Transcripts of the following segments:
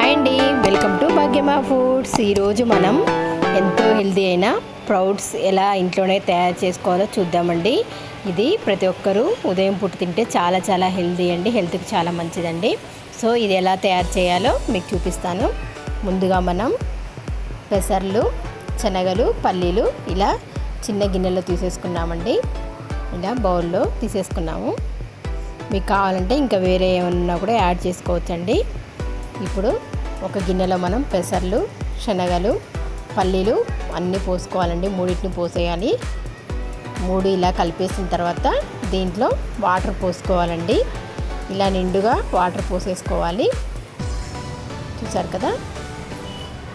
Hi అండి, welcome to Bhagyamma foods. ఈరోజు మనం ఎంతో హెల్తీ అయిన స్ప్రౌట్స్ ఎలా ఇంట్లోనే తయారు చేసుకోవాలో చూద్దామండి. ఇది ప్రతి ఒక్కరూ ఉదయం పూట తింటే చాలా చాలా హెల్తీ అండి, హెల్త్కి చాలా మంచిదండి. సో ఇది ఎలా తయారు చేయాలో మీకు చూపిస్తాను. ముందుగా మనం పెసర్లు, శనగలు, పల్లీలు ఇలా చిన్న గిన్నెలో తీసేసుకున్నామండి. ఇలా బౌల్లో తీసేసుకున్నాము. మీకు కావాలంటే ఇంకా వేరే ఏమన్నా కూడా యాడ్ చేసుకోవచ్చండి. ఇప్పుడు ఒక గిన్నెలో మనం పెసర్లు, శనగలు, పల్లీలు అన్నీ పోసుకోవాలండి. మూడింటిని పోసేయాలి. మూడు ఇలా కలిపేసిన తర్వాత దీంట్లో వాటర్ పోసుకోవాలండి. ఇలా నిండుగా వాటర్ పోసేసుకోవాలి. చూసారు కదా,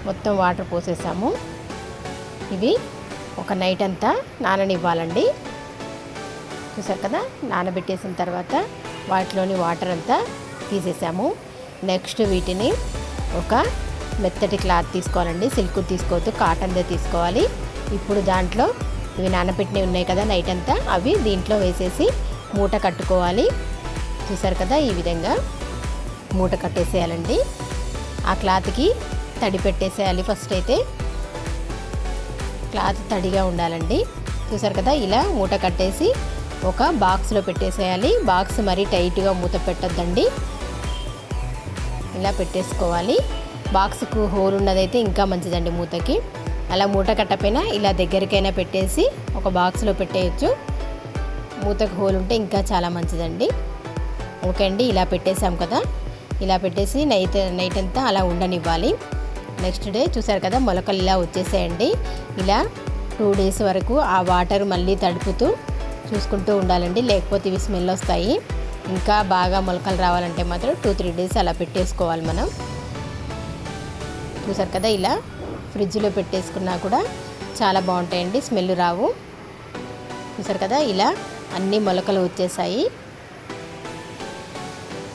మొత్తం వాటర్ పోసేసాము. ఇవి ఒక నైట్ అంతా నాననివ్వాలండి. చూసారు కదా, నానబెట్టేసిన తర్వాత వాటిలోని వాటర్ అంతా తీసేసాము. నెక్స్ట్ వీటిని ఒక మెత్తటి క్లాత్ తీసుకోవాలండి. సిల్క్ తీసుకోవద్దు, కాటన్దే తీసుకోవాలి. ఇప్పుడు దాంట్లో ఇవి నానబెట్టినవి ఉన్నాయి కదా నైట్ అంతా, అవి దీంట్లో వేసేసి మూట కట్టుకోవాలి. చూసారు కదా, ఈ విధంగా మూట కట్టేసేయాలండి. ఆ క్లాత్కి తడి పెట్టేసేయాలి. ఫస్ట్ అయితే క్లాత్ తడిగా ఉండాలండి. చూసారు కదా, ఇలా మూట కట్టేసి ఒక బాక్స్లో పెట్టేసేయాలి. బాక్స్ మరీ టైట్గా మూత పెట్టొద్దండి, ఇలా పెట్టేసుకోవాలి. బాక్స్కు హోల్ ఉన్నదైతే ఇంకా మంచిదండి మూతకి. అలా మూట కట్టపోయినా ఇలా దగ్గరికైనా పెట్టేసి ఒక బాక్స్లో పెట్టేయచ్చు. మూతకు హోల్ ఉంటే ఇంకా చాలా మంచిదండి. ఓకే అండి, ఇలా పెట్టేసాం కదా. ఇలా పెట్టేసి నైట్ అంతా అలా ఉండనివ్వాలి. నెక్స్ట్ డే చూసారు కదా, మొలకలు ఇలా వచ్చేసేయండి. ఇలా 2 days వరకు ఆ వాటర్ మళ్ళీ తడుపుతూ చూసుకుంటూ ఉండాలండి, లేకపోతే ఇవి స్మెల్ వస్తాయి. ఇంకా బాగా మొలకలు రావాలంటే మాత్రం 2-3 days అలా పెట్టేసుకోవాలి మనం. చూసారు కదా, ఇలా ఫ్రిడ్జ్లో పెట్టేసుకున్నా కూడా చాలా బాగుంటాయండి, స్మెల్ రావు. చూసారు కదా, ఇలా అన్ని మొలకలు వచ్చేసాయి.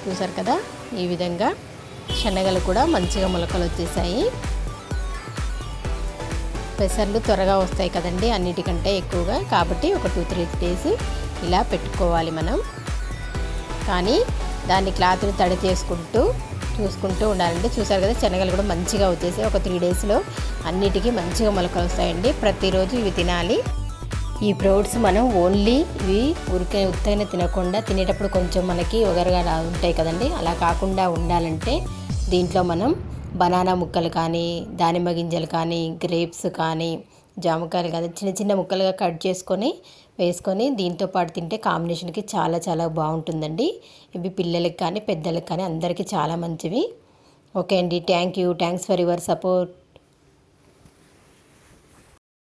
చూసారు కదా, ఈ విధంగా శనగలు కూడా మంచిగా మొలకలు వచ్చేసాయి. పెసర్లు త్వరగా వస్తాయి కదండి అన్నిటికంటే ఎక్కువగా, కాబట్టి ఒక 2-3 days ఇలా పెట్టుకోవాలి మనం. కానీ దాన్ని క్లాత్ని తడి చేసుకుంటూ చూసుకుంటూ ఉండాలండి. చూసారు కదా, శనగలు కూడా మంచిగా వచ్చేసి ఒక 3 daysలో అన్నిటికీ మంచిగా మొలకలు వస్తాయండి. ప్రతిరోజు ఇవి తినాలి. ఈ స్ప్రౌట్స్ మనం ఓన్లీ ఇవి ఉత్తగానే తినకుండా తినేటప్పుడు కొంచెం మనకి ఒగరుగా ఉంటాయి కదండి, అలా కాకుండా ఉండాలంటే దీంట్లో మనం బనానా ముక్కలు కానీ, దానిమ్మ గింజలు కానీ, గ్రేప్స్ కానీ, జామకాయలు కానీ చిన్న చిన్న ముక్కలుగా కట్ చేసుకొని వేసుకొని దీంతో పాటు తింటే కాంబినేషన్కి చాలా చాలా బాగుంటుందండి. ఇవి పిల్లలకి కానీ పెద్దలకు కానీ అందరికీ చాలా మంచివి. ఓకే అండి, థ్యాంక్స్ ఫర్ యువర్ సపోర్ట్.